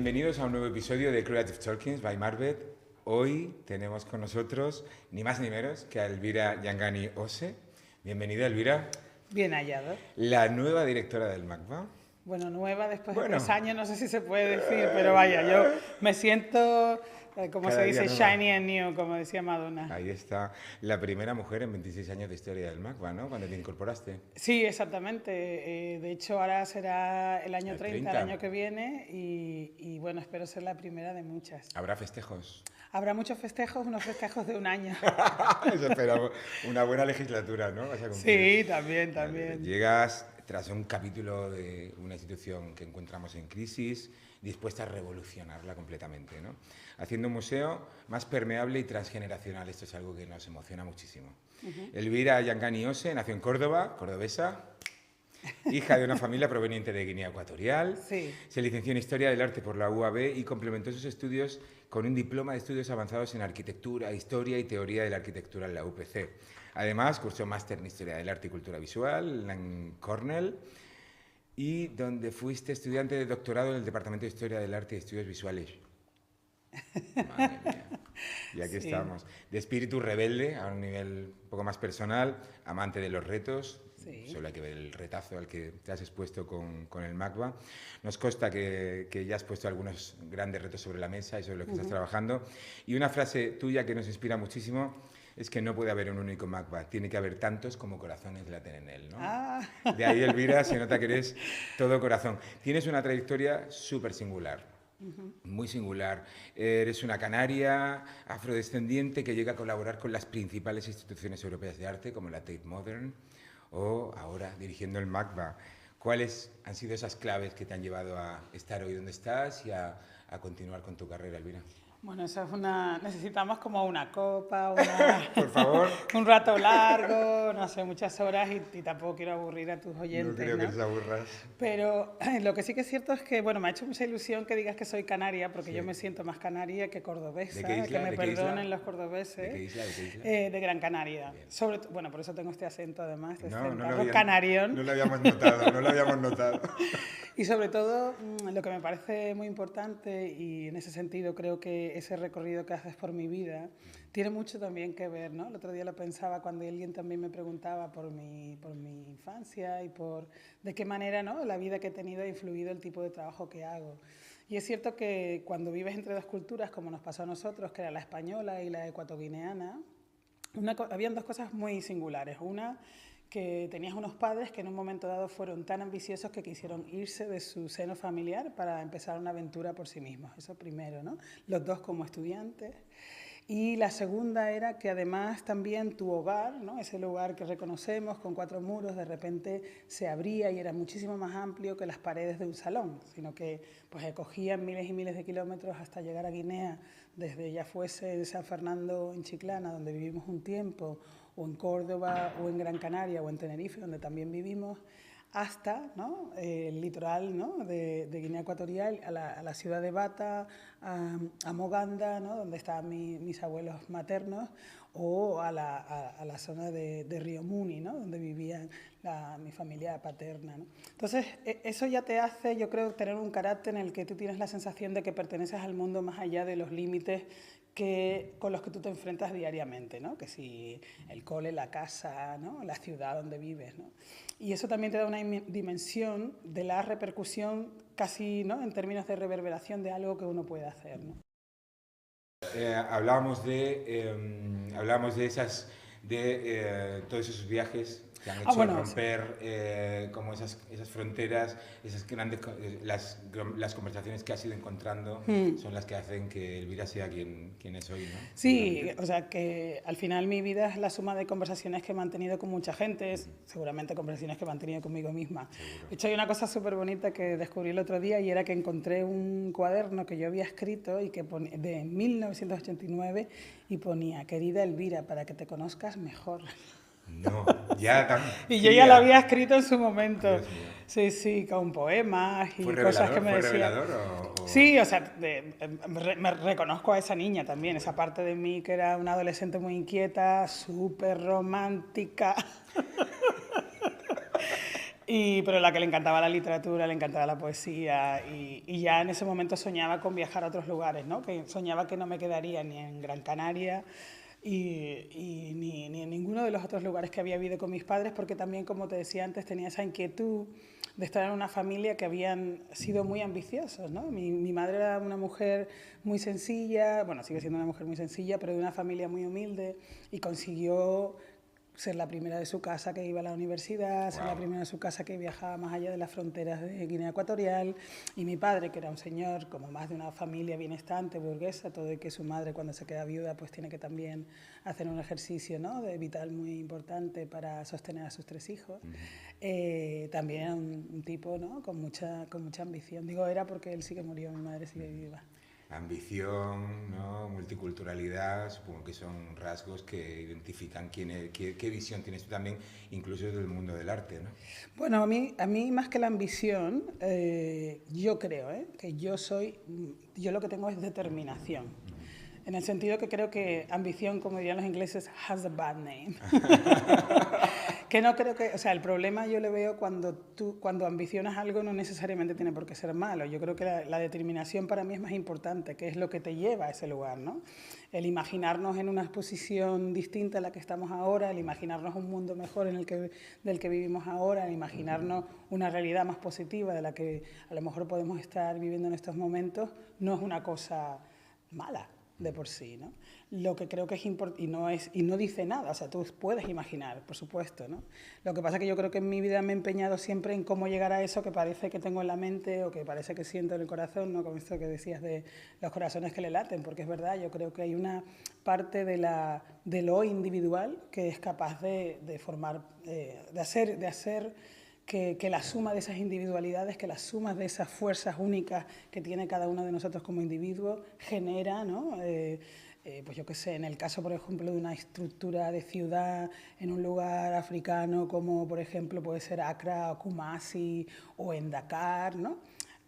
Bienvenidos a un nuevo episodio de Creative Talkings by Marbet. Hoy tenemos con nosotros ni más ni menos que a Elvira Yangani Ose. Bienvenida, Elvira. Bien hallado. La nueva directora del MACBA. Bueno, nueva después de 3 años, no sé si se puede decir, pero vaya, yo me siento, como se dice, shiny and new, como decía Madonna. Ahí está, la primera mujer en 26 años de historia del MACBA, ¿no? Cuando te incorporaste. Sí, exactamente. De hecho, ahora será el año 30, el año que viene, y bueno, espero ser la primera de muchas. ¿Habrá festejos? Habrá muchos festejos, unos festejos de un año. Eso esperamos. Una buena legislatura, ¿no? ¿Vas a cumplir? Sí, también. Llegas tras un capítulo de una institución que encontramos en crisis, dispuesta a revolucionarla completamente, ¿no? Haciendo un museo más permeable y transgeneracional. Esto es algo que nos emociona muchísimo. Elvira Yangani Ose nació en Córdoba, cordobesa, hija de una familia proveniente de Guinea Ecuatorial. Sí. Se licenció en Historia del Arte por la UAB y complementó sus estudios con un diploma de estudios avanzados en Arquitectura, Historia y Teoría de la Arquitectura en la UPC. Además, cursó máster en Historia del Arte y Cultura Visual en Cornell, y donde fuiste estudiante de doctorado en el Departamento de Historia del Arte y Estudios Visuales. Madre mía. Y aquí estamos. De espíritu rebelde, a un nivel un poco más personal, amante de los retos. Sí. Solo hay que ver el retazo al que te has expuesto con el MACBA. Nos consta que ya has puesto algunos grandes retos sobre la mesa y sobre lo que estás trabajando. Y una frase tuya que nos inspira muchísimo es que no puede haber un único MACBA, tiene que haber tantos como corazones laten en él, ¿no? Ah. De ahí, Elvira, se nota que eres todo corazón. Tienes una trayectoria súper singular, muy singular. Eres una canaria afrodescendiente que llega a colaborar con las principales instituciones europeas de arte, como la Tate Modern, o ahora dirigiendo el MACBA. ¿Cuáles han sido esas claves que te han llevado a estar hoy donde estás y a continuar con tu carrera, Elvira? Bueno, eso es necesitamos como una copa, Por favor. un rato largo, no sé, muchas horas, y tampoco quiero aburrir a tus oyentes. No creo que les aburras. Pero lo que sí que es cierto es que, bueno, me ha hecho mucha ilusión que digas que soy canaria, porque yo me siento más canaria que cordobesa. ¿De qué isla? Que me perdonen los cordobeses. ¿De qué isla? De Gran Canaria. Bueno, por eso tengo este acento además, canarión. No lo habíamos notado, Y sobre todo, lo que me parece muy importante, y en ese sentido creo que ese recorrido que haces por mi vida tiene mucho también que ver, ¿no? El otro día lo pensaba cuando alguien también me preguntaba por mi infancia y por de qué manera, ¿no?, la vida que he tenido ha influido el tipo de trabajo que hago. Y es cierto que cuando vives entre dos culturas, como nos pasó a nosotros, que era la española y la ecuatoguineana, habían dos cosas muy singulares. Una, que tenías unos padres que en un momento dado fueron tan ambiciosos que quisieron irse de su seno familiar para empezar una aventura por sí mismos. Eso primero, ¿no? Los dos como estudiantes. Y la segunda era que además también tu hogar, ¿no?, ese lugar que reconocemos con 4 muros, de repente se abría y era muchísimo más amplio que las paredes de un salón, sino que pues cogían miles y miles de kilómetros hasta llegar a Guinea, desde ya fuese en San Fernando, en Chiclana, donde vivimos un tiempo, o en Córdoba, o en Gran Canaria, o en Tenerife, donde también vivimos, hasta, ¿no?, el litoral, ¿no?, de Guinea Ecuatorial, a la ciudad de Bata, a Moganda, ¿no?, donde estaban mis abuelos maternos, o a la zona de Río Muni, ¿no?, donde vivía mi familia paterna, ¿no? Entonces, eso ya te hace, yo creo, tener un carácter en el que tú tienes la sensación de que perteneces al mundo más allá de los límites con los que tú te enfrentas diariamente, ¿no? Que si el cole, la casa, ¿no?, la ciudad donde vives, ¿no? Y eso también te da una dimensión de la repercusión casi, ¿no?, en términos de reverberación de algo que uno puede hacer, ¿no? Hablábamos de todos esos viajes que han hecho romper como esas fronteras, esas grandes, las conversaciones que has ido encontrando son las que hacen que Elvira sea quien es hoy, ¿no? Sí, o sea que al final mi vida es la suma de conversaciones que he mantenido con mucha gente, seguramente conversaciones que he mantenido conmigo misma. Seguro. De hecho, hay una cosa súper bonita que descubrí el otro día, y era que encontré un cuaderno que yo había escrito y que de 1989, y ponía: querida Elvira, para que te conozcas mejor. No, ya tan... Y yo ya lo había escrito en su momento. Sí, con poemas y cosas que me decía. ¿Fue revelador o...? Sí, o sea, me reconozco a esa niña también, esa parte de mí que era una adolescente muy inquieta, súper romántica. Pero la que le encantaba la literatura, le encantaba la poesía y ya en ese momento soñaba con viajar a otros lugares, ¿no? Que soñaba que no me quedaría ni en Gran Canaria ni en ninguno de los otros lugares que había vivido con mis padres, porque también, como te decía antes, tenía esa inquietud de estar en una familia que habían sido muy ambiciosos, ¿no? Mi madre era una mujer muy sencilla, bueno, sigue siendo una mujer muy sencilla, pero de una familia muy humilde y consiguió ser la primera de su casa que iba a la universidad, ser la primera de su casa que viajaba más allá de las fronteras de Guinea Ecuatorial, y mi padre, que era un señor como más de una familia bienestante, burguesa, todo y que su madre cuando se queda viuda pues tiene que también hacer un ejercicio, ¿no?, de vital muy importante para sostener a sus 3 hijos. También era un tipo, ¿no?, con mucha ambición. Digo era porque él sí que murió, mi madre sigue viva. Ambición, ¿no? Multiculturalidad, supongo que son rasgos que identifican qué visión tienes tú también, incluso del mundo del arte, ¿no? Bueno, a mí más que la ambición, yo creo que yo lo que tengo es determinación. En el sentido que creo que ambición, como dirían los ingleses, has a bad name. Que no creo que, o sea, el problema yo le veo cuando ambicionas algo no necesariamente tiene por qué ser malo. Yo creo que la determinación para mí es más importante, que es lo que te lleva a ese lugar, ¿no? El imaginarnos en una posición distinta a la que estamos ahora, el imaginarnos un mundo mejor del que vivimos ahora, el imaginarnos una realidad más positiva de la que a lo mejor podemos estar viviendo en estos momentos, no es una cosa mala de por sí, ¿no? Lo que creo que es importante, y no dice nada, o sea, tú puedes imaginar, por supuesto, ¿no? Lo que pasa es que yo creo que en mi vida me he empeñado siempre en cómo llegar a eso que parece que tengo en la mente o que parece que siento en el corazón, ¿no? Como esto que decías de los corazones que le laten, porque es verdad, yo creo que hay una parte de lo individual que es capaz de formar, de hacer que la suma de esas individualidades, que la suma de esas fuerzas únicas que tiene cada uno de nosotros como individuo genera, ¿no? Pues yo qué sé, en el caso, por ejemplo, de una estructura de ciudad en un lugar africano como, por ejemplo, puede ser Accra o Kumasi o en Dakar, ¿no?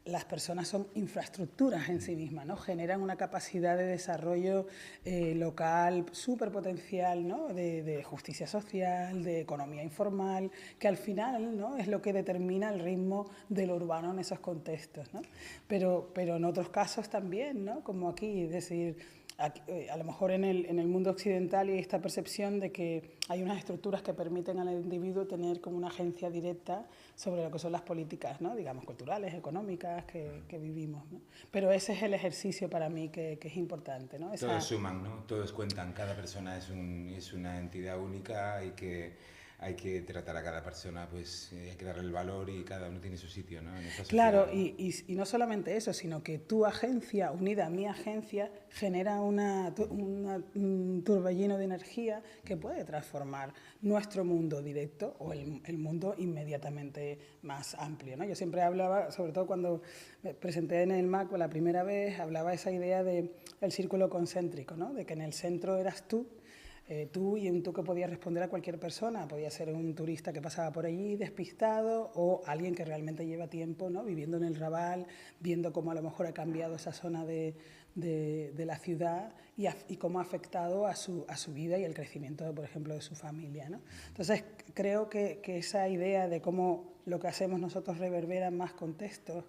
Las personas son infraestructuras en sí mismas, ¿no? Generan una capacidad de desarrollo local súper potencial, ¿no? De justicia social, de economía informal, que al final, ¿no?, es lo que determina el ritmo de lo urbano en esos contextos, ¿no? Pero en otros casos también, ¿no?, como aquí, es decir, a lo mejor en el mundo occidental hay esta percepción de que hay unas estructuras que permiten al individuo tener como una agencia directa sobre lo que son las políticas, ¿no?, digamos, culturales, económicas que vivimos, ¿no? Pero ese es el ejercicio para mí que es importante, ¿no? Todos suman, ¿no? Todos cuentan, cada persona es una entidad única, hay que tratar a cada persona, pues hay que darle el valor y cada uno tiene su sitio, ¿no?, en esa sociedad. Claro, y no solamente eso, sino que tu agencia, unida a mi agencia, genera un turbellino de energía que puede transformar nuestro mundo directo o el mundo inmediatamente más amplio, ¿no? Yo siempre hablaba, sobre todo cuando me presenté en el MAC la primera vez, hablaba esa idea del círculo concéntrico, ¿no?, de que en el centro eras tú y un tú que podía responder a cualquier persona. Podía ser un turista que pasaba por allí despistado o alguien que realmente lleva tiempo, ¿no?, viviendo en el Raval, viendo cómo a lo mejor ha cambiado esa zona de la ciudad y cómo ha afectado a su vida y el crecimiento, por ejemplo, de su familia, ¿no? Entonces, creo que esa idea de cómo lo que hacemos nosotros reverbera en más contextos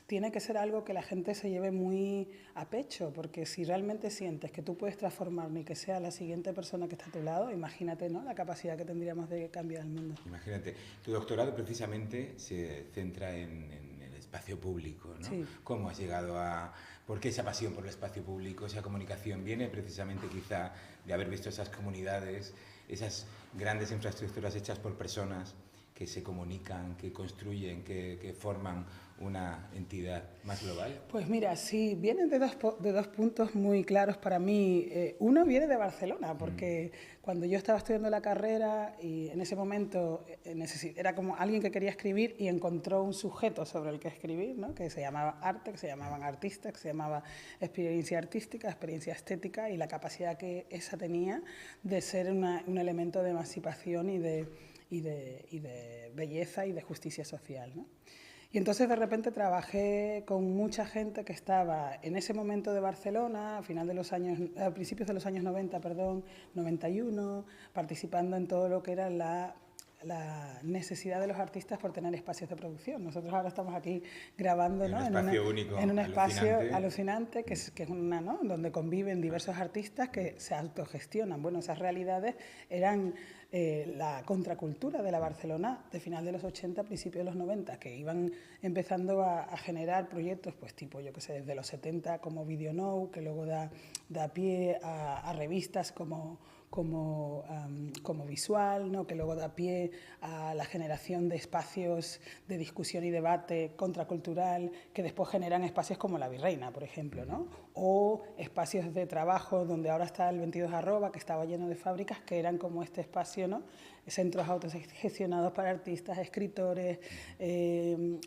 tiene que ser algo que la gente se lleve muy a pecho, porque si realmente sientes que tú puedes transformar ni que sea la siguiente persona que está a tu lado, imagínate, ¿no?, la capacidad que tendríamos de cambiar el mundo. Imagínate, tu doctorado precisamente se centra en el espacio público, ¿no? Sí. ¿Cómo has llegado a...? ¿Por qué esa pasión por el espacio público, esa comunicación? ¿Viene precisamente quizá de haber visto esas comunidades, esas grandes infraestructuras hechas por personas que se comunican, que construyen, que forman una entidad más global? Pues mira, sí, vienen de dos puntos muy claros para mí. Uno viene de Barcelona, porque cuando yo estaba estudiando la carrera y en ese momento era como alguien que quería escribir y encontró un sujeto sobre el que escribir, ¿no?, que se llamaba arte, que se llamaban artistas, que se llamaba experiencia artística, experiencia estética, y la capacidad que esa tenía de ser un elemento de emancipación y de belleza y de justicia social, ¿no? Y entonces de repente trabajé con mucha gente que estaba en ese momento de Barcelona, a principios de los años 90, 91, participando en todo lo que era la necesidad de los artistas por tener espacios de producción. Nosotros ahora estamos aquí grabando, ¿no? Único, en un espacio alucinante que es una, ¿no? Donde conviven diversos artistas que se autogestionan. Bueno, esas realidades eran la contracultura de la Barcelona de final de los 80, principios de los 90, que iban empezando a generar proyectos, pues tipo, yo qué sé, desde los 70 como Video Now, que luego da pie a revistas como Visual, ¿no? Que luego da pie a la generación de espacios de discusión y debate contracultural, que después generan espacios como La Virreina, por ejemplo, ¿no? O espacios de trabajo donde ahora está el 22@, que estaba lleno de fábricas, que eran como este espacio, ¿no? Centros autogestionados para artistas, escritores,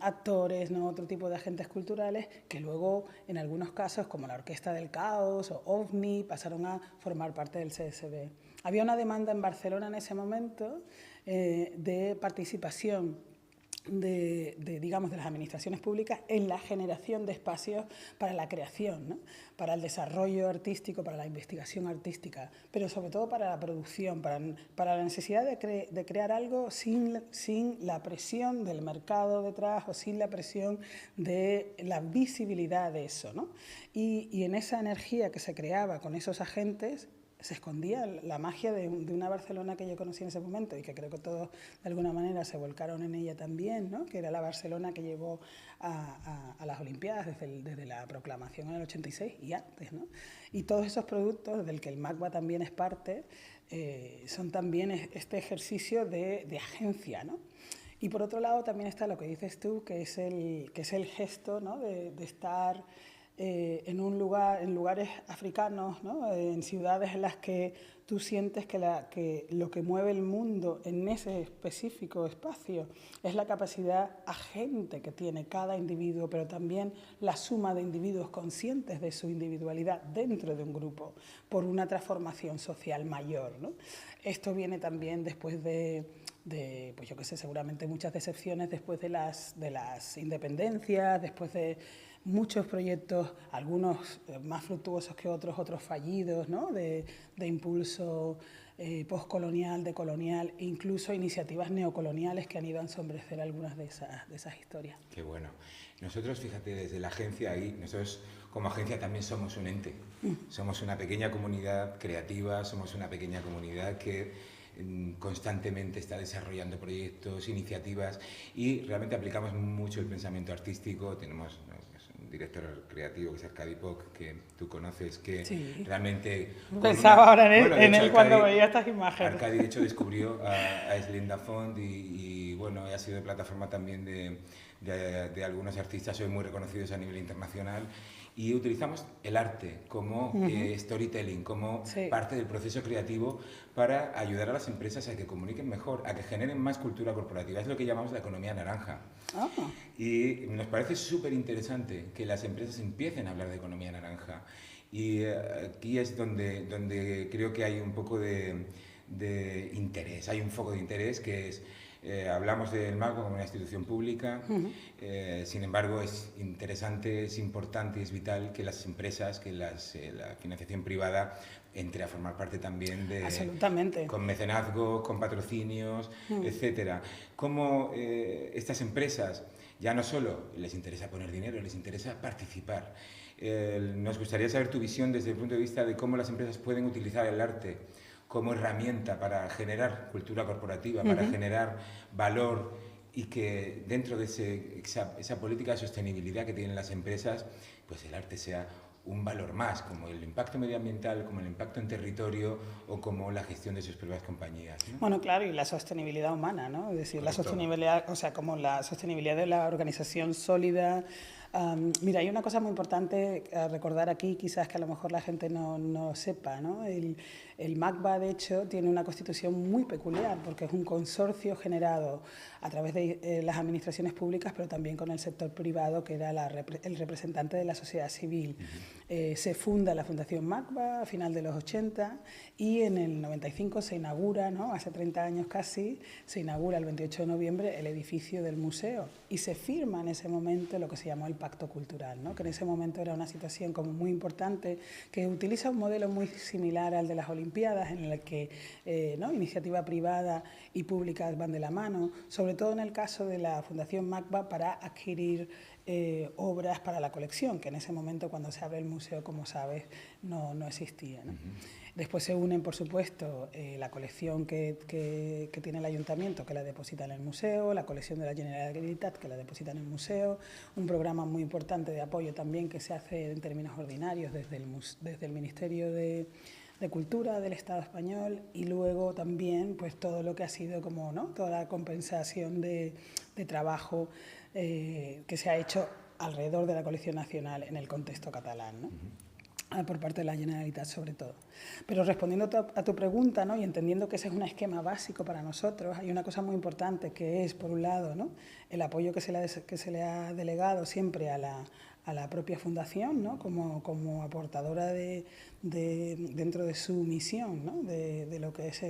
actores, ¿no? Otro tipo de agentes culturales, que luego, en algunos casos, como la Orquesta del Caos o OVNI, pasaron a formar parte del CSB. Había una demanda en Barcelona en ese momento de participación digamos, de las administraciones públicas en la generación de espacios para la creación, ¿no? Para el desarrollo artístico, para la investigación artística, pero sobre todo para la producción, para la necesidad de crear algo sin la presión del mercado detrás o sin la presión de la visibilidad de eso, ¿no? Y en esa energía que se creaba con esos agentes se escondía la magia de una Barcelona que yo conocí en ese momento y que creo que todos de alguna manera se volcaron en ella también, ¿no? Que era la Barcelona que llevó a las Olimpiadas desde la proclamación en el 86 y antes, ¿no? Y todos esos productos del que el MACBA también es parte son también este ejercicio de agencia, ¿no? Y por otro lado también está lo que dices tú, que es el gesto, ¿no? de estar en lugares africanos, ¿no? En ciudades en las que tú sientes que lo que mueve el mundo en ese específico espacio es la capacidad agente que tiene cada individuo, pero también la suma de individuos conscientes de su individualidad dentro de un grupo por una transformación social mayor, ¿no? Esto viene también después pues yo qué sé, seguramente muchas decepciones después de las independencias, después de muchos proyectos, algunos más fructuosos que otros fallidos, ¿no? de impulso postcolonial, decolonial, e incluso iniciativas neocoloniales que han ido a ensombrecer algunas de esas historias. Qué bueno. Nosotros, fíjate, desde la agencia ahí, nosotros como agencia también somos un ente. Somos una pequeña comunidad creativa, somos una pequeña comunidad que constantemente está desarrollando proyectos, iniciativas y realmente aplicamos mucho el pensamiento artístico. Tenemos un director creativo que es Arcadi Poc, que tú conoces, que sí. Realmente... Pensaba ahora en él cuando veía estas imágenes. Arcadi, de hecho, descubrió a Slinda Font y bueno, ha sido plataforma también de algunos artistas hoy muy reconocidos a nivel internacional. Y utilizamos el arte como storytelling, como parte del proceso creativo para ayudar a las empresas a que comuniquen mejor, a que generen más cultura corporativa. Es lo que llamamos la economía naranja. Y nos parece súper interesante que las empresas empiecen a hablar de economía naranja. Y aquí es donde creo que hay un poco de interés, hay un foco de interés que es... hablamos del MACBA como una institución pública, sin embargo es interesante, es importante y es vital que las empresas, que la financiación privada entre a formar parte también de... Absolutamente. Con mecenazgo, con patrocinios, etcétera. Cómo estas empresas ya no solo les interesa poner dinero, les interesa participar. Nos gustaría saber tu visión desde el punto de vista de cómo las empresas pueden utilizar el arte como herramienta para generar cultura corporativa, para generar valor y que dentro de esa política de sostenibilidad que tienen las empresas, pues el arte sea un valor más, como el impacto medioambiental, como el impacto en territorio o como la gestión de sus propias compañías, ¿no? Bueno, claro, y la sostenibilidad humana, ¿no? Es decir, Correcto. La sostenibilidad, o sea, como la sostenibilidad de la organización sólida. Mira, hay una cosa muy importante a recordar aquí, quizás que a lo mejor la gente no sepa, ¿no? El MACBA, de hecho, tiene una constitución muy peculiar porque es un consorcio generado a través de las administraciones públicas, pero también con el sector privado, que era el representante de la sociedad civil. Se funda la Fundación MACBA a final de los 80 y en el 95 se inaugura, ¿no? Hace 30 años casi, se inaugura el 28 de noviembre el edificio del museo y se firma en ese momento lo que se llamó el impacto cultural, ¿no? Que en ese momento era una situación como muy importante, que utiliza un modelo muy similar al de las Olimpiadas, en el que ¿no? Iniciativa privada y pública van de la mano, sobre todo en el caso de la Fundación MACBA para adquirir obras para la colección, que en ese momento cuando se abre el museo, como sabes, no existía, ¿no? Después se unen, por supuesto, la colección que tiene el ayuntamiento, que la deposita en el museo, la colección de la Generalitat, que la deposita en el museo, un programa muy importante de apoyo también que se hace en términos ordinarios desde el Ministerio de Cultura del Estado español, y luego también pues todo lo que ha sido como, ¿no? Toda la compensación de trabajo que se ha hecho alrededor de la colección nacional en el contexto catalán, ¿no? Por parte de la Generalitat sobre todo. Pero respondiendo a tu pregunta, ¿no? Y entendiendo que ese es un esquema básico para nosotros, hay una cosa muy importante que es, por un lado, ¿no? El apoyo que se le ha delegado siempre a la propia fundación, ¿no? Como aportadora dentro de su misión, ¿no? De lo que es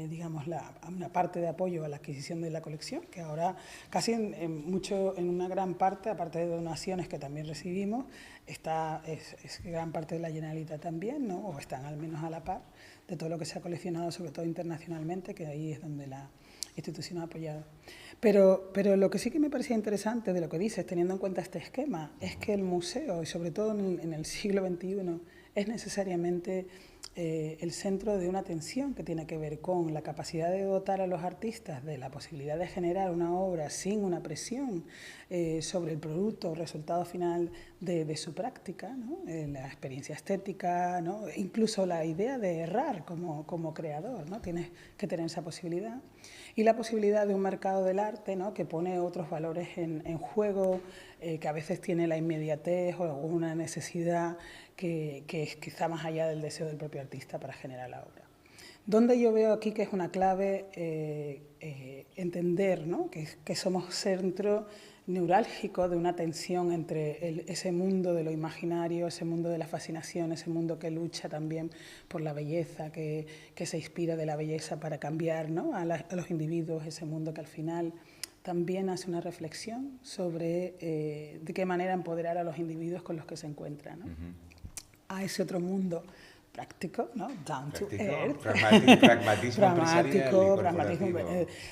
digamos, una parte de apoyo a la adquisición de la colección, que ahora casi en una gran parte, aparte de donaciones que también recibimos, es gran parte de la Generalitat también, ¿no? O están al menos a la par de todo lo que se ha coleccionado, sobre todo internacionalmente, que ahí es donde la institución ha apoyado. Pero lo que sí que me parecía interesante de lo que dices, teniendo en cuenta este esquema, es que el museo, y sobre todo en el siglo XXI, es necesariamente el centro de una atención que tiene que ver con la capacidad de dotar a los artistas de la posibilidad de generar una obra sin una presión sobre el producto o resultado final de su práctica, ¿no? La experiencia estética, ¿no? Incluso la idea de errar como creador, ¿no? Tienes que tener esa posibilidad. Y la posibilidad de un mercado del arte, ¿no? Que pone otros valores en juego, que a veces tiene la inmediatez o alguna necesidad que es quizá más allá del deseo del propio artista para generar la obra. Donde yo veo aquí que es una clave entender, ¿no? que somos centro neurálgico de una tensión entre ese mundo de lo imaginario, ese mundo de la fascinación, ese mundo que lucha también por la belleza, que se inspira de la belleza para cambiar, ¿no? a los individuos, ese mundo que al final también hace una reflexión sobre de qué manera empoderar a los individuos con los que se encuentran, ¿no? A ese otro mundo práctico, ¿no? Down to earth. Pragmatismo pragmático,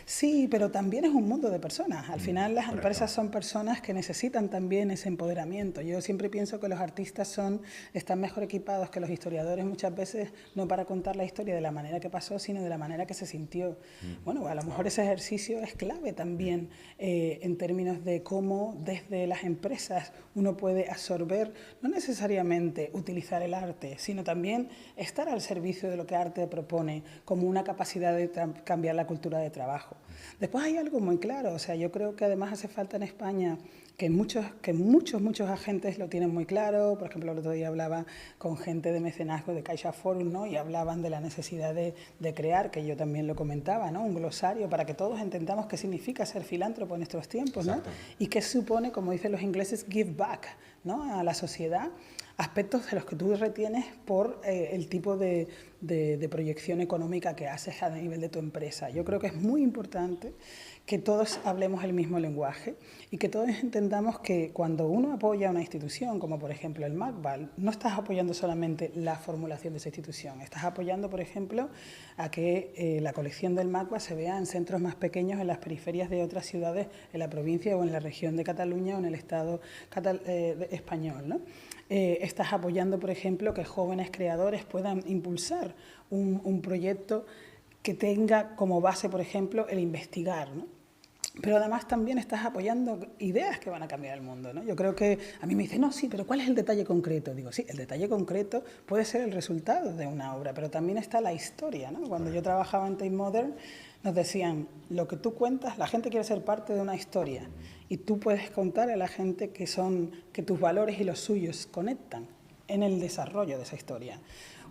sí, pero también es un mundo de personas. Al final las empresas son personas que necesitan también ese empoderamiento. Yo siempre pienso que los artistas están mejor equipados que los historiadores muchas veces, no para contar la historia de la manera que pasó, sino de la manera que se sintió. Bueno, a lo mejor ese ejercicio es clave también en términos de cómo desde las empresas uno puede absorber, no necesariamente utilizar el arte, sino también estar al servicio de lo que arte propone como una capacidad de cambiar la cultura de trabajo. Después hay algo muy claro, o sea, yo creo que además hace falta en España que muchos agentes lo tienen muy claro. Por ejemplo, el otro día hablaba con gente de mecenazgo de Caixa Forum, ¿no? Y hablaban de la necesidad de crear, que yo también lo comentaba, ¿no? Un glosario para que todos entendamos qué significa ser filántropo en estos tiempos, ¿no? Y qué supone, como dicen los ingleses, give back, ¿no? A la sociedad, aspectos de los que tú retienes por el tipo de proyección económica que haces a nivel de tu empresa. Yo creo que es muy importante que todos hablemos el mismo lenguaje y que todos entendamos que cuando uno apoya a una institución, como por ejemplo el MACBA, no estás apoyando solamente la formulación de esa institución, estás apoyando, por ejemplo, a que la colección del MACBA se vea en centros más pequeños, en las periferias de otras ciudades, en la provincia o en la región de Cataluña o en el Estado español, ¿no? Estás apoyando, por ejemplo, que jóvenes creadores puedan impulsar un proyecto que tenga como base, por ejemplo, el investigar, ¿no? Pero además también estás apoyando ideas que van a cambiar el mundo, ¿no? Yo creo que a mí me dicen, no, sí, pero ¿cuál es el detalle concreto? Digo, sí, el detalle concreto puede ser el resultado de una obra, pero también está la historia, ¿no? Cuando yo trabajaba en Tate Modern, nos decían, lo que tú cuentas, la gente quiere ser parte de una historia y tú puedes contar a la gente que tus valores y los suyos conectan en el desarrollo de esa historia.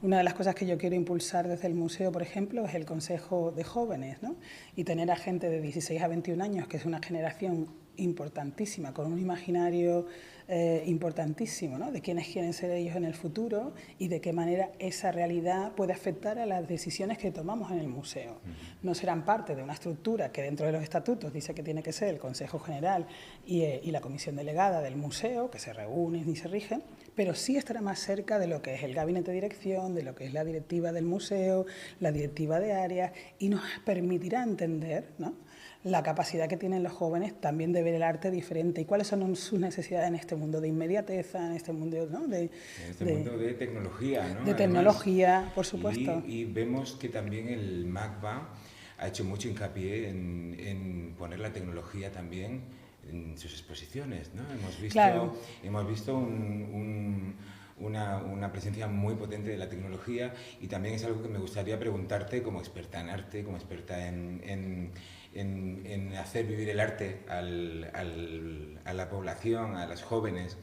Una de las cosas que yo quiero impulsar desde el museo, por ejemplo, es el Consejo de Jóvenes, ¿no? Y tener a gente de 16 a 21 años, que es una generación importantísima, con un imaginario importantísimo, ¿no? De quiénes quieren ser ellos en el futuro y de qué manera esa realidad puede afectar a las decisiones que tomamos en el museo. No serán parte de una estructura que dentro de los estatutos dice que tiene que ser el Consejo General y la Comisión Delegada del museo, que se reúnen y se rigen, pero sí estará más cerca de lo que es el gabinete de dirección, de lo que es la directiva del museo, la directiva de áreas, y nos permitirá entender, ¿no?, la capacidad que tienen los jóvenes también de ver el arte diferente y cuáles son sus necesidades en este mundo de inmediateza, en este mundo, ¿no?, mundo de tecnología, ¿no? De tecnología, por supuesto. Y vemos que también el MACBA ha hecho mucho hincapié en poner la tecnología también en sus exposiciones, ¿no? Hemos visto una presencia muy potente de la tecnología, y también es algo que me gustaría preguntarte como experta en arte, como experta en hacer vivir el arte a la población, a los jóvenes.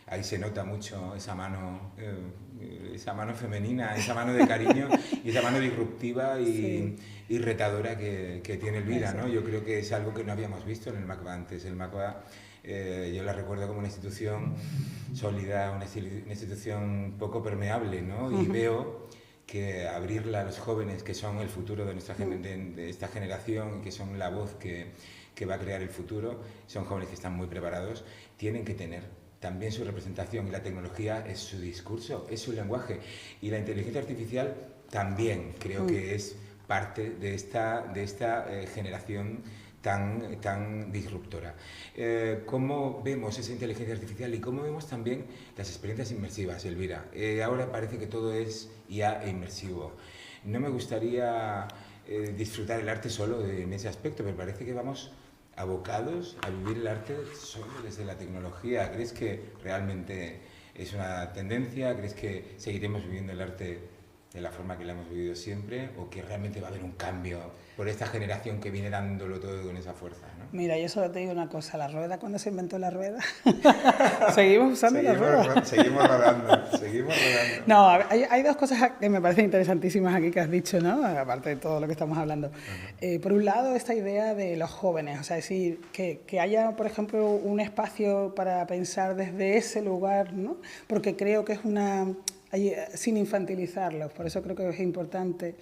Ahí se nota mucho esa mano femenina, esa mano de cariño y esa mano disruptiva y retadora que tiene Elvira, ¿no? Yo creo que es algo que no habíamos visto en el MACBA antes. El MACBA yo la recuerdo como una institución sólida, una institución poco permeable, ¿no? Y veo que abrirla a los jóvenes, que son el futuro de esta generación y que son la voz que va a crear el futuro, son jóvenes que están muy preparados, tienen que tener también su representación, y la tecnología es su discurso, es su lenguaje, y la inteligencia artificial también creo que es parte de esta generación tan disruptora. ¿Cómo vemos esa inteligencia artificial y cómo vemos también las experiencias inmersivas, Elvira? Ahora parece que todo es IA e inmersivo. No me gustaría disfrutar el arte solo en ese aspecto, pero parece que vamos abocados a vivir el arte solo desde la tecnología. ¿Crees que realmente es una tendencia? ¿Crees que seguiremos viviendo el arte de la forma que lo hemos vivido siempre, o que realmente va a haber un cambio por esta generación que viene dándolo todo con esa fuerza, ¿no? Mira, yo solo te digo una cosa, la rueda, ¿cuándo se inventó la rueda? Seguimos usando la rueda. Seguimos rodando. No, hay dos cosas que me parecen interesantísimas aquí que has dicho, ¿no? Aparte de todo lo que estamos hablando. Por un lado, esta idea de los jóvenes, o sea, es decir, que haya, por ejemplo, un espacio para pensar desde ese lugar, ¿no? Porque creo que es sin infantilizarlos, por eso creo que es importante,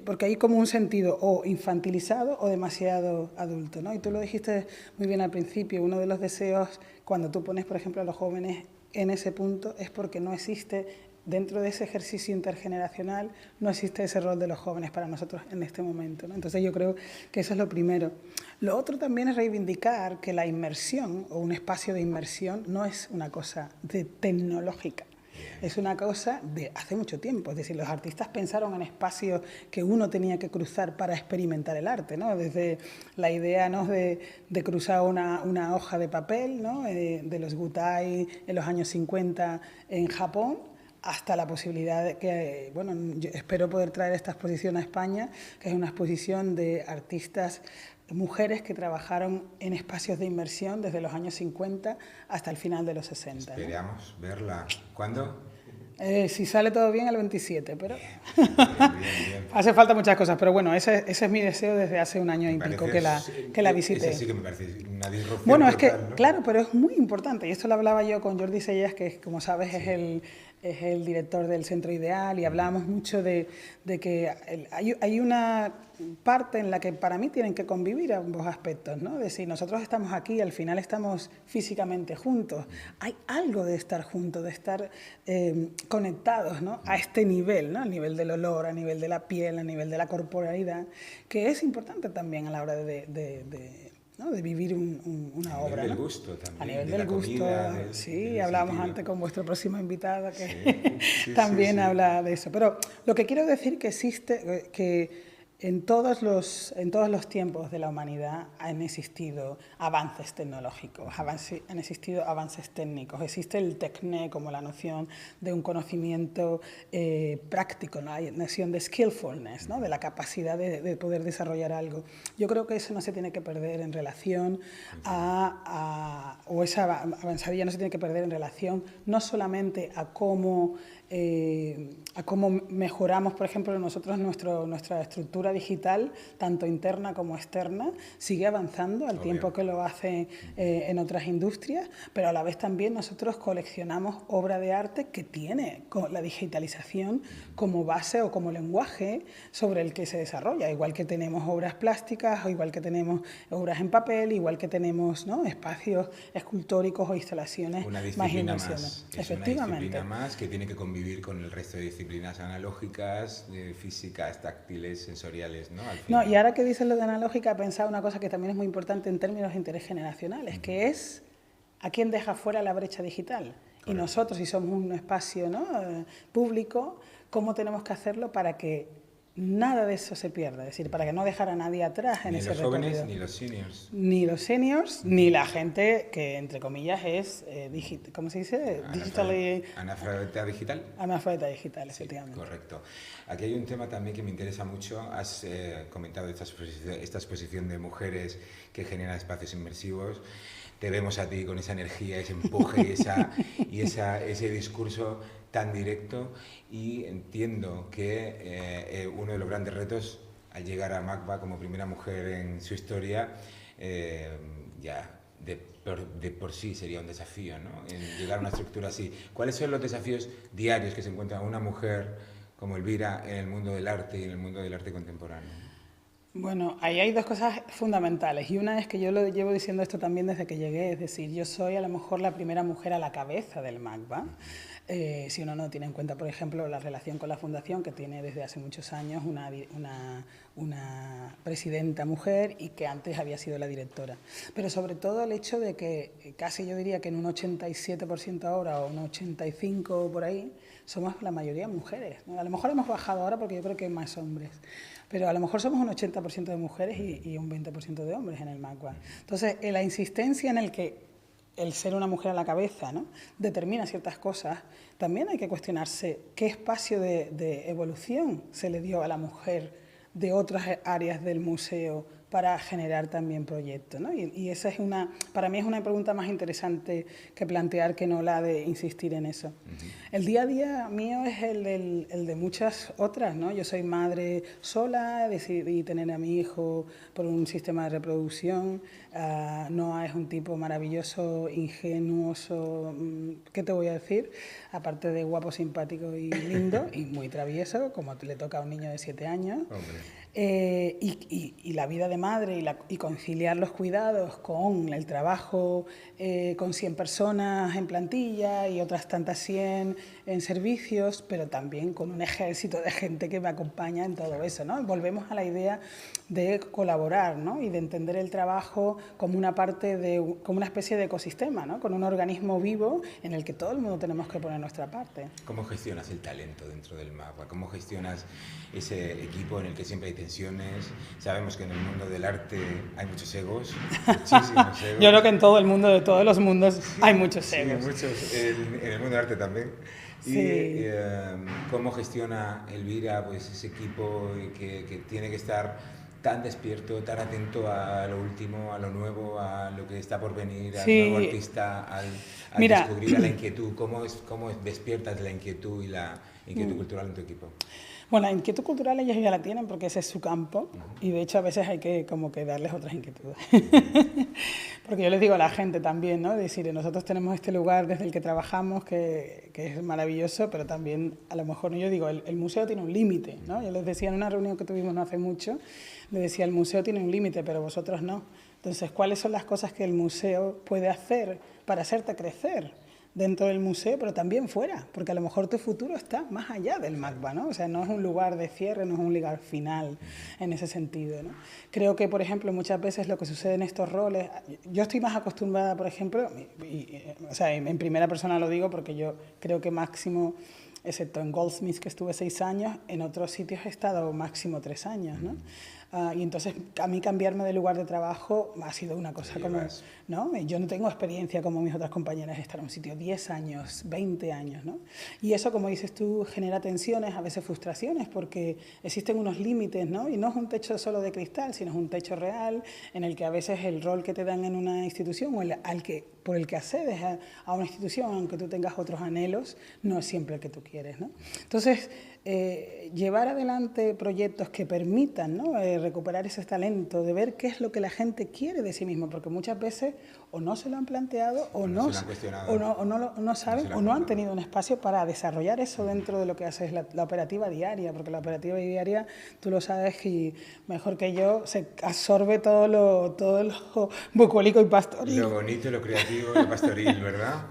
porque hay como un sentido o infantilizado o demasiado adulto, ¿no? Y tú lo dijiste muy bien al principio, uno de los deseos cuando tú pones, por ejemplo, a los jóvenes en ese punto es porque no existe, dentro de ese ejercicio intergeneracional, no existe ese rol de los jóvenes para nosotros en este momento, ¿no? Entonces yo creo que eso es lo primero. Lo otro también es reivindicar que la inmersión o un espacio de inmersión no es una cosa tecnológica. Es una cosa de hace mucho tiempo, es decir, los artistas pensaron en espacios que uno tenía que cruzar para experimentar el arte, ¿no? Desde la idea, ¿no?, de cruzar una hoja de papel, ¿no?, de los gutai en los años 50 en Japón, hasta la posibilidad de que, bueno, yo espero poder traer esta exposición a España, que es una exposición de artistas mujeres que trabajaron en espacios de inmersión desde los años 50 hasta el final de los 60. Esperamos verla. ¿Cuándo? Si sale todo bien, el 27, pero bien. hace falta muchas cosas, pero bueno, ese es mi deseo desde hace un año y pico que la visite. Ese sí que me parece una disrupción. Bueno, es que, total, ¿no? claro, pero es muy importante, y esto lo hablaba yo con Jordi Sellas, que como sabes es el director del Centro Ideal, y hablábamos mucho de que hay una parte en la que para mí tienen que convivir ambos aspectos, ¿no? Es decir, nosotros estamos aquí, al final estamos físicamente juntos. Hay algo de estar juntos, de estar conectados, ¿no?, a este nivel, ¿no?, a nivel del olor, a nivel de la piel, a nivel de la corporalidad, que es importante también a la hora de vivir una obra. A nivel del ¿no? gusto también. A nivel de del la gusto, comida, sí, hablábamos sentido. antes con vuestro próximo invitado que también habla de eso. Pero lo que quiero decir que existe, que en todos los tiempos de la humanidad han existido avances tecnológicos, han existido avances técnicos. Existe el tecné como la noción de un conocimiento práctico, ¿no? La noción de skillfulness, ¿no?, de la capacidad de poder desarrollar algo. Yo creo que eso no se tiene que perder en relación o esa avanzadilla no se tiene que perder en relación no solamente a cómo a cómo mejoramos, por ejemplo, nosotros nuestra estructura digital, tanto interna como externa, sigue avanzando al tiempo que lo hace en otras industrias, pero a la vez también nosotros coleccionamos obra de arte que tiene la digitalización como base o como lenguaje sobre el que se desarrolla, igual que tenemos obras plásticas, o igual que tenemos obras en papel, igual que tenemos, ¿no?, espacios escultóricos o instalaciones más inmersiones. Efectivamente. Una disciplina más que tiene que convivir con el resto de disciplinas analógicas, físicas, táctiles, sensoriales, ¿no? Al final. No, y ahora que dices lo de analógica, he pensado una cosa que también es muy importante en términos de interés generacionales, que es a quién deja fuera la brecha digital. Correcto. Y nosotros, si somos un espacio, ¿no?, público, ¿cómo tenemos que hacerlo para que nada de eso se pierda? Es decir, para que no dejar a nadie atrás en ese recorrido. Ni los jóvenes ni los seniors. Ni los seniors, ni la gente que, entre comillas, es, ¿cómo se dice? Analfabeta digital. Analfabeta digital, efectivamente. Sí, correcto. Aquí hay un tema también que me interesa mucho. Has comentado esta exposición de mujeres que generan espacios inmersivos. Te vemos a ti con esa energía, ese empuje y ese discurso tan directo, y entiendo que uno de los grandes retos al llegar a MACBA como primera mujer en su historia, ya de por sí sería un desafío, ¿no?, en llegar a una estructura así. ¿Cuáles son los desafíos diarios que se encuentra una mujer como Elvira en el mundo del arte y en el mundo del arte contemporáneo? Bueno, ahí hay dos cosas fundamentales, y una es que yo lo llevo diciendo esto también desde que llegué, es decir, yo soy a lo mejor la primera mujer a la cabeza del MACBA. Si uno no tiene en cuenta, por ejemplo, la relación con la Fundación, que tiene desde hace muchos años una presidenta mujer y que antes había sido la directora. Pero sobre todo el hecho de que casi yo diría que en un 87% ahora o un 85% por ahí, somos la mayoría mujeres, ¿no? A lo mejor hemos bajado ahora porque yo creo que hay más hombres, pero a lo mejor somos un 80% de mujeres y un 20% de hombres en el MACBA. Entonces, la insistencia en el que el ser una mujer a la cabeza, ¿no?, determina ciertas cosas, también hay que cuestionarse qué espacio de evolución se le dio a la mujer de otras áreas del museo para generar también proyectos, ¿no? Y esa es para mí es una pregunta más interesante que plantear que no la de insistir en eso. El día a día mío es el de muchas otras, ¿no? Yo soy madre sola, decidí tener a mi hijo por un sistema de reproducción. Noah es un tipo maravilloso, ingenuoso, ¿qué te voy a decir? Aparte de guapo, simpático y lindo, y muy travieso, como le toca a un niño de 7 años. Y la vida de madre y conciliar los cuidados con el trabajo con 100 personas en plantilla y otras tantas 100 en servicios, pero también con un ejército de gente que me acompaña en todo eso, ¿no? Volvemos a la idea de colaborar, ¿no?, y de entender el trabajo como una parte como una especie de ecosistema, ¿no?, con un organismo vivo en el que todo el mundo tenemos que poner nuestra parte. ¿Cómo gestionas el talento dentro del MACBA? ¿Cómo gestionas ese equipo en el que siempre hay tensiones? Sabemos que en el mundo del arte hay muchos egos, muchísimos egos. Yo creo que en todo el mundo, de todos los mundos, hay muchos egos. Sí, muchos, en el mundo del arte también. Sí. Y ¿cómo gestiona Elvira pues, ese equipo que tiene que estar tan despierto, tan atento a lo último, a lo nuevo, a lo que está por venir, al nuevo artista, al descubrir a la inquietud? ¿Cómo despiertas la inquietud y la inquietud cultural en tu equipo? Bueno, la inquietud cultural ellos ya la tienen porque ese es su campo, y de hecho a veces hay que como que darles otras inquietudes. Porque yo les digo a la gente también, ¿no?, decir, nosotros tenemos este lugar desde el que trabajamos que es maravilloso, pero también a lo mejor yo digo, el museo tiene un límite, ¿no? Yo les decía en una reunión que tuvimos no hace mucho, les decía, el museo tiene un límite, pero vosotros no. Entonces, ¿cuáles son las cosas que el museo puede hacer para hacerte crecer dentro del museo, pero también fuera? Porque a lo mejor tu futuro está más allá del MACBA, ¿no? O sea, no es un lugar de cierre, no es un lugar final en ese sentido, ¿no? Creo que, por ejemplo, muchas veces lo que sucede en estos roles, yo estoy más acostumbrada, por ejemplo, o sea, en primera persona lo digo porque yo creo que máximo, excepto en Goldsmiths, que estuve 6 años, en otros sitios he estado máximo 3 años, ¿no? Y entonces a mí cambiarme de lugar de trabajo ha sido una cosa como, ¿no? Yo no tengo experiencia como mis otras compañeras de estar en un sitio 10 años, 20 años, ¿no? Y eso, como dices tú, genera tensiones, a veces frustraciones, porque existen unos límites, ¿no? Y no es un techo solo de cristal, sino es un techo real en el que a veces el rol que te dan en una institución o al que por el que accedes a una institución, aunque tú tengas otros anhelos, no es siempre el que tú quieres, ¿no? Entonces, llevar adelante proyectos que permitan, ¿no?, recuperar ese talento, de ver qué es lo que la gente quiere de sí mismo, porque muchas veces o no se lo han planteado o no saben o no han tenido un espacio para desarrollar eso dentro de lo que hace es la operativa diaria, porque la operativa diaria, tú lo sabes y mejor que yo, se absorbe todo lo bucólico y pastoril. Lo bonito, lo creativo y lo pastoril, ¿verdad?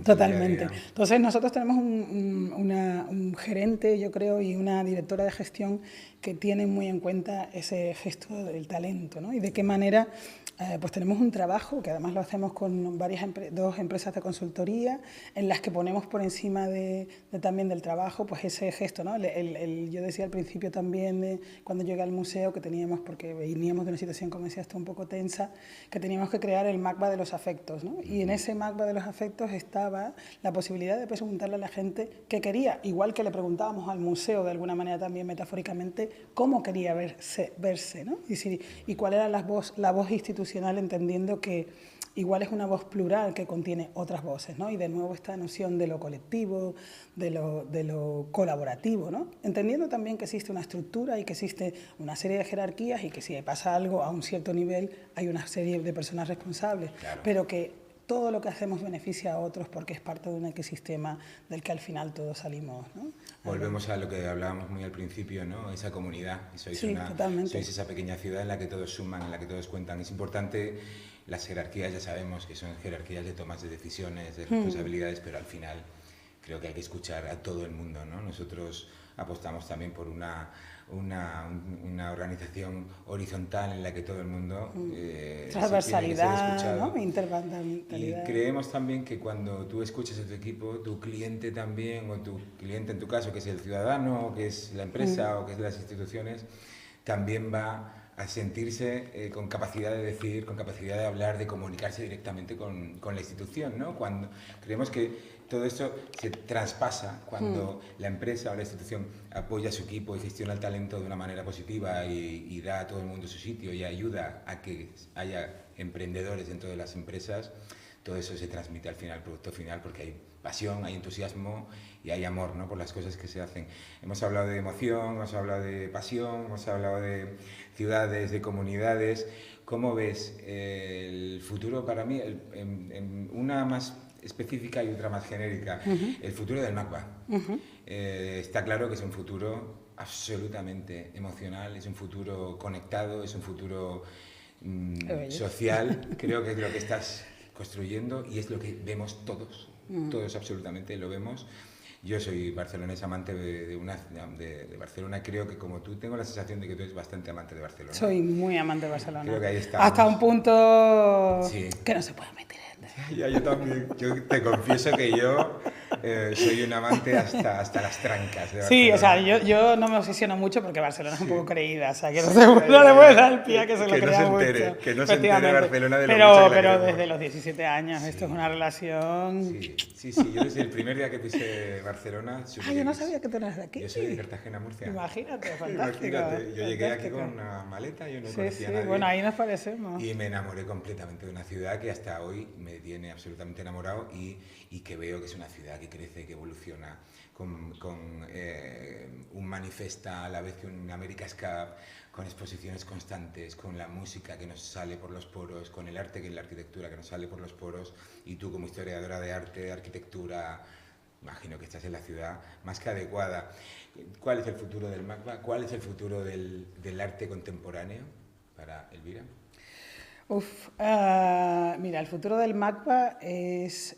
Totalmente. Entonces nosotros tenemos un gerente, yo creo, y una directora de gestión que tienen muy en cuenta ese gesto del talento, ¿no? Y de qué manera pues tenemos un trabajo que además lo hacemos con dos empresas de consultoría en las que ponemos por encima también del trabajo pues ese gesto, ¿no? Yo decía al principio también cuando llegué al museo que teníamos, porque veníamos de una situación, como decía, un poco tensa, que teníamos que crear el MACBA de los afectos, ¿no? Y en ese MACBA de los afectos estaba la posibilidad de preguntarle a la gente qué quería, igual que le preguntábamos al museo de alguna manera también metafóricamente cómo quería verse, ¿no? Y cuál era la voz institucional, entendiendo que igual es una voz plural que contiene otras voces, ¿no? Y de nuevo esta noción de lo colectivo, de lo colaborativo, ¿no? Entendiendo también que existe una estructura y que existe una serie de jerarquías y que si pasa algo a un cierto nivel hay una serie de personas responsables, claro, pero que todo lo que hacemos beneficia a otros porque es parte de un ecosistema del que al final todos salimos, ¿no? Volvemos a lo que hablábamos muy al principio, ¿no? Esa comunidad. Sois esa pequeña ciudad en la que todos suman, en la que todos cuentan. Es importante, las jerarquías ya sabemos que son jerarquías de tomas de decisiones, de responsabilidades, pero al final creo que hay que escuchar a todo el mundo, ¿no? Nosotros apostamos también por una organización horizontal en la que todo el mundo transversalidad, ¿no? Interventalidad. Y creemos también que cuando tú escuchas a tu equipo, tu cliente también, o tu cliente en tu caso, que es el ciudadano, que es la empresa o que es las instituciones, también va a sentirse con capacidad de decidir, con capacidad de hablar, de comunicarse directamente con la institución, ¿no? Cuando creemos que todo esto se traspasa cuando la empresa o la institución apoya a su equipo y gestiona el talento de una manera positiva y da a todo el mundo su sitio y ayuda a que haya emprendedores dentro de las empresas. Todo eso se transmite al final, al producto final, porque hay pasión, hay entusiasmo y hay amor, ¿no?, por las cosas que se hacen. Hemos hablado de emoción, hemos hablado de pasión, hemos hablado de ciudades, de comunidades. ¿Cómo ves el futuro para mí? Una más específica y otra más genérica. El futuro del MACBA. Está claro que es un futuro absolutamente emocional, es un futuro conectado, es un futuro social. Creo que es lo que estás construyendo y es lo que vemos todos, todos absolutamente lo vemos. Yo soy barcelonés, amante de Barcelona. Creo que como tú, tengo la sensación de que tú eres bastante amante de Barcelona. Soy muy amante de Barcelona. Creo que ahí estamos. Hasta un punto sí, que no se puede meter. Ya, yo también. Yo te confieso que yo soy un amante hasta las trancas de Barcelona. Sí, o sea, yo no me obsesiono mucho porque Barcelona es un poco creída, o sea, que no le puedes dar el pie a que se lo crea mucho. Que no se entere Barcelona de lo pero, mucho que la pero queremos. desde los 17 años, esto es una relación... Sí, yo desde el primer día que pise Barcelona... yo no sabía que tú eras de aquí. Yo soy de Cartagena, Murcia. Imagínate, fantástico. Imagínate, yo llegué aquí con una maleta, yo no conocía a nadie. Bueno, ahí nos parecemos. Y me enamoré completamente de una ciudad que hasta hoy me tiene absolutamente enamorado y que veo que es una ciudad que crece, que evoluciona, con un manifesta a la vez que un America's Cup, con exposiciones constantes, con la música que nos sale por los poros, con el arte, que es la arquitectura que nos sale por los poros, y tú como historiadora de arte, de arquitectura, imagino que estás en la ciudad más que adecuada. ¿Cuál es el futuro del MACBA? ¿Cuál es el futuro del arte contemporáneo para Elvira? Mira, el futuro del MACBA es,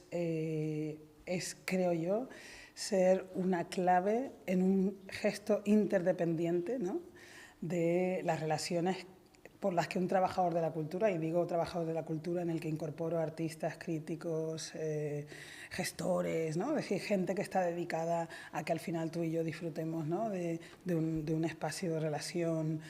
creo yo, ser una clave en un gesto interdependiente, ¿no?, de las relaciones por las que un trabajador de la cultura, y digo trabajador de la cultura en el que incorporo artistas, críticos, gestores, ¿no?, es decir, gente que está dedicada a que al final tú y yo disfrutemos, ¿no?, de un espacio de relación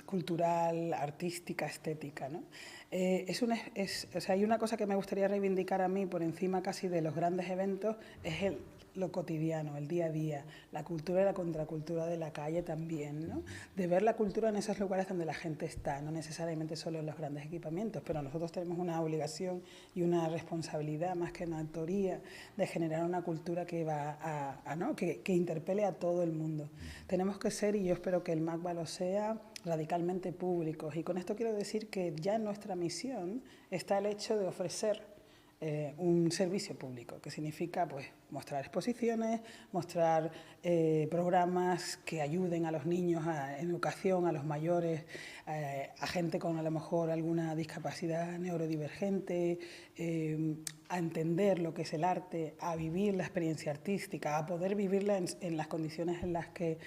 cultural, artística, estética, ¿no? O sea, hay una cosa que me gustaría reivindicar a mí por encima casi de los grandes eventos, es lo cotidiano, el día a día, la cultura y la contracultura de la calle también, ¿no? De ver la cultura en esos lugares donde la gente está, no necesariamente solo en los grandes equipamientos, pero nosotros tenemos una obligación y una responsabilidad, más que una autoría, de generar una cultura que va ¿no? que interpele a todo el mundo. Tenemos que ser, y yo espero que el MACBA lo sea, radicalmente públicos. Y con esto quiero decir que ya en nuestra misión está el hecho de ofrecer un servicio público, que significa pues, mostrar exposiciones, mostrar programas que ayuden a los niños en educación, a los mayores, a gente con a lo mejor alguna discapacidad neurodivergente, a entender lo que es el arte, a vivir la experiencia artística, a poder vivirla en las condiciones en las que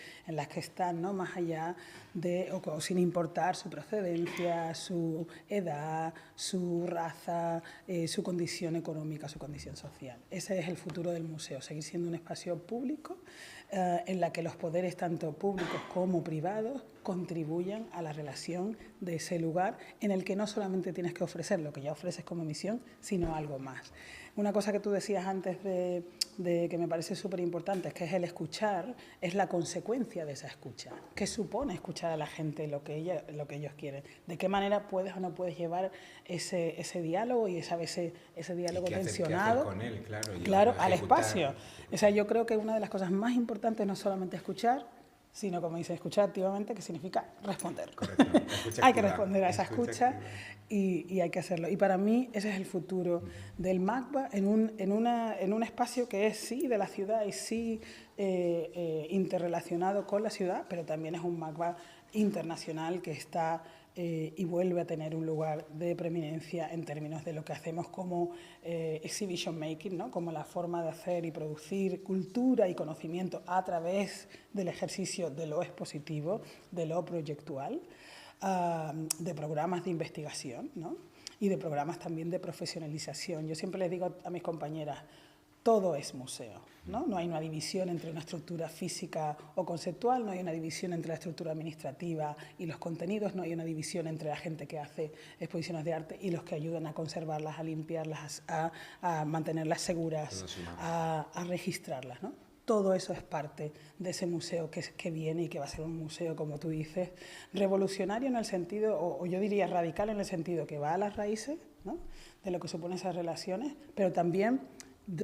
están, ¿no? Más allá de, o sin importar su procedencia, su edad, su raza, su condición económica, su condición social. Ese es el futuro del museo, seguir siendo un espacio público en la que los poderes, tanto públicos como privados, contribuyan a la relación de ese lugar en el que no solamente tienes que ofrecer lo que ya ofreces como misión, sino algo más. Una cosa que tú decías antes de que me parece súper importante, es que es el escuchar, es la consecuencia de esa escucha. ¿Qué supone escuchar a la gente lo que ellos quieren? ¿De qué manera puedes o no puedes llevar ese diálogo y ese diálogo tensionado? ¿Qué hacer con él? Claro, al espacio. O sea, yo creo que una de las cosas más importantes no es solamente escuchar, sino, como dice, escuchar activamente, que significa responder. Correcto. Hay que responder a esa escucha y hay que hacerlo. Y para mí ese es el futuro del MACBA en un espacio que es sí de la ciudad y sí interrelacionado con la ciudad, pero también es un MACBA internacional que está y vuelve a tener un lugar de preeminencia en términos de lo que hacemos como exhibition making, ¿no? Como la forma de hacer y producir cultura y conocimiento a través del ejercicio de lo expositivo, de lo proyectual, de programas de investigación, ¿no? Y de programas también de profesionalización. Yo siempre les digo a mis compañeras, todo es museo, ¿no? No hay una división entre una estructura física o conceptual, no hay una división entre la estructura administrativa y los contenidos, no hay una división entre la gente que hace exposiciones de arte y los que ayudan a conservarlas, a limpiarlas, a mantenerlas seguras, a registrarlas, ¿no? Todo eso es parte de ese museo que viene y que va a ser un museo, como tú dices, revolucionario en el sentido, o yo diría radical en el sentido que va a las raíces, ¿no? De lo que suponen esas relaciones, pero también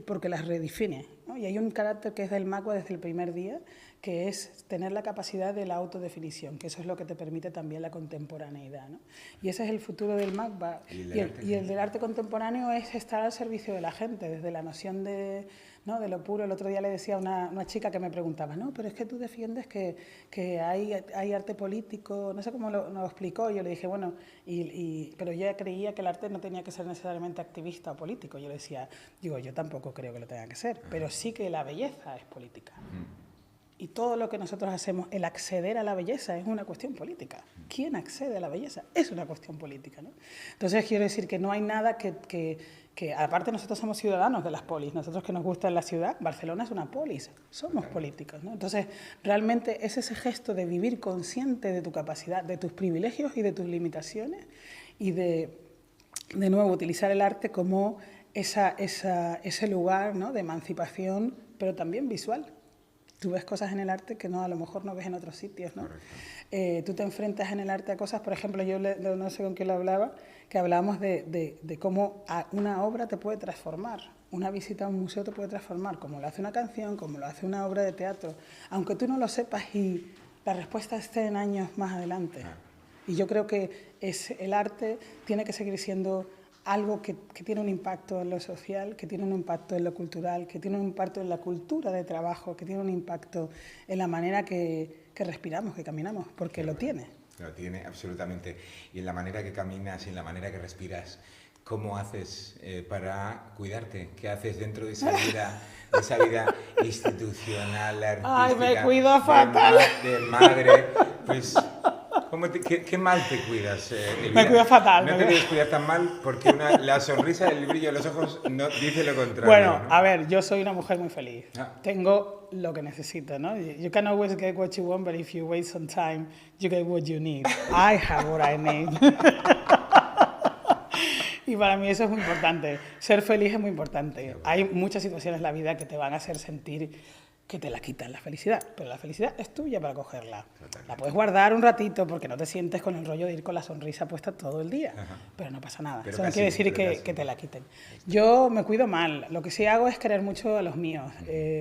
porque las redefine, ¿no? Y hay un carácter que es del MACBA desde el primer día, que es tener la capacidad de la autodefinición, que eso es lo que te permite también la contemporaneidad, ¿no? Y ese es el futuro del MACBA. Y el del arte contemporáneo es estar al servicio de la gente, desde la noción de, ¿no? de lo puro. El otro día le decía a una chica que me preguntaba, no, pero es que tú defiendes que hay arte político, no sé cómo lo explicó. Yo le dije, bueno, pero yo creía que el arte no tenía que ser necesariamente activista o político. Yo le decía, yo tampoco creo que lo tenga que ser, pero sí que la belleza es política. Y todo lo que nosotros hacemos, el acceder a la belleza es una cuestión política. ¿Quién accede a la belleza? Es una cuestión política, ¿no? Entonces quiero decir que no hay nada que aparte nosotros somos ciudadanos de las polis, nosotros que nos gusta la ciudad, Barcelona es una polis, somos políticos, ¿no? Entonces realmente es ese gesto de vivir consciente de tu capacidad, de tus privilegios y de tus limitaciones y de nuevo utilizar el arte como ese lugar, ¿no? de emancipación, pero también visual. Tú ves cosas en el arte que a lo mejor no ves en otros sitios, ¿no? Tú te enfrentas en el arte a cosas, por ejemplo, yo no sé con quién lo hablaba, que hablábamos de cómo una obra te puede transformar, una visita a un museo te puede transformar, como lo hace una canción, como lo hace una obra de teatro, aunque tú no lo sepas y la respuesta esté en años más adelante. Y yo creo que el arte tiene que seguir siendo algo que tiene un impacto en lo social, que tiene un impacto en lo cultural, que tiene un impacto en la cultura de trabajo, que tiene un impacto en la manera que respiramos, que caminamos, porque lo tiene. Lo tiene, absolutamente. Y en la manera que caminas y en la manera que respiras, ¿cómo haces para cuidarte? ¿Qué haces dentro de esa vida institucional, artística? ¡Ay, me cuido fatal! De madre, pues... ¿Qué mal te cuidas? Me cuido fatal. No te debes cuidar tan mal porque la sonrisa, el brillo de los ojos no dice lo contrario. Bueno, ¿no? a ver, yo soy una mujer muy feliz. Tengo lo que necesito, ¿no? You can always get what you want, but if you wait some time, you get what you need. I have what I need. Y para mí eso es muy importante. Ser feliz es muy importante. Hay muchas situaciones en la vida que te van a hacer sentir que te la quitan la felicidad, pero la felicidad es tuya para cogerla. Totalmente. La puedes guardar un ratito porque no te sientes con el rollo de ir con la sonrisa puesta todo el día, pero no pasa nada. Pero Eso no casi, quiere decir pero casi. que te la quiten. Yo me cuido mal. Lo que sí hago es querer mucho a los míos.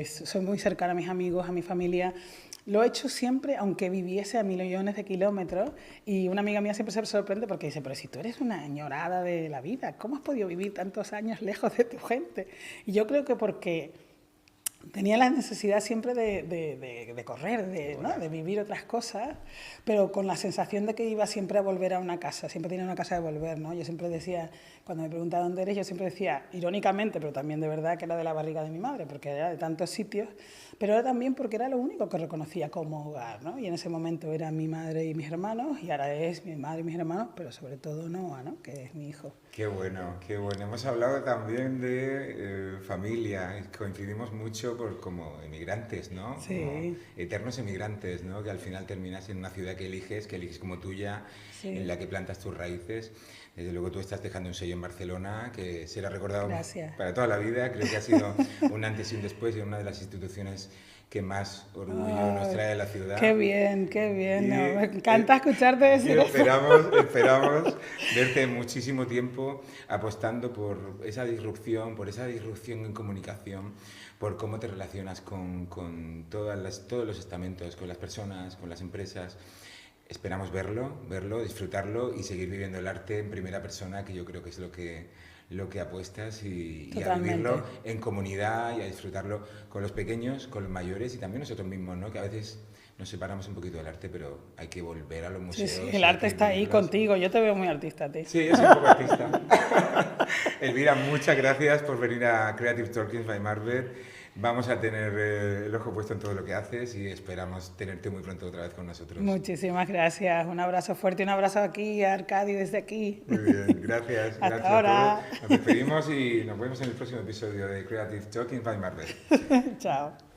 Soy muy cercana a mis amigos, a mi familia. Lo he hecho siempre, aunque viviese a millones de kilómetros, y una amiga mía siempre se sorprende porque dice, pero si tú eres una añorada de la vida, ¿cómo has podido vivir tantos años lejos de tu gente? Y yo creo que porque tenía la necesidad siempre de correr, ¿no? De vivir otras cosas, pero con la sensación de que iba siempre a volver a una casa, siempre tenía una casa de volver, ¿no? Yo siempre decía, cuando me preguntaba dónde eres, yo siempre decía, irónicamente, pero también de verdad, que era de la barriga de mi madre, porque era de tantos sitios, pero era también porque era lo único que reconocía como hogar, ¿no? Y en ese momento era mi madre y mis hermanos, y ahora es mi madre y mis hermanos, pero sobre todo Noah, ¿no? Que es mi hijo. Qué bueno, qué bueno. Hemos hablado también de familia, coincidimos mucho como emigrantes, ¿no? Sí. Como eternos emigrantes, ¿no? Que al final terminas en una ciudad que eliges como tuya, Sí. en la que plantas tus raíces. Desde luego tú estás dejando un sello en Barcelona que será recordado Gracias. para toda la vida. Creo que ha sido un antes y un después y una de las instituciones que más orgullo nos trae a la ciudad. Qué bien, qué bien. Y, No, me encanta escucharte decir eso. Esperamos verte muchísimo tiempo apostando por esa disrupción en comunicación, por cómo te relacionas con todos los estamentos, con las personas, con las empresas. Esperamos verlo, disfrutarlo y seguir viviendo el arte en primera persona, que yo creo que es lo que apuestas y a vivirlo en comunidad y a disfrutarlo con los pequeños, con los mayores y también nosotros mismos, ¿no? Que a veces nos separamos un poquito del arte, pero hay que volver a los museos. Sí, el arte está ahí contigo. Yo te veo muy artista a ti. Sí, yo soy un poco artista. Elvira, muchas gracias por venir a Creative Talkings by Marvel. Vamos a tener el ojo puesto en todo lo que haces y esperamos tenerte muy pronto otra vez con nosotros. Muchísimas gracias. Un abrazo fuerte y un abrazo aquí a Arcadio desde aquí. Muy bien, gracias. Hasta gracias ahora. a todos. Nos despedimos y nos vemos en el próximo episodio de Creative Talkings by Marvel. Chao.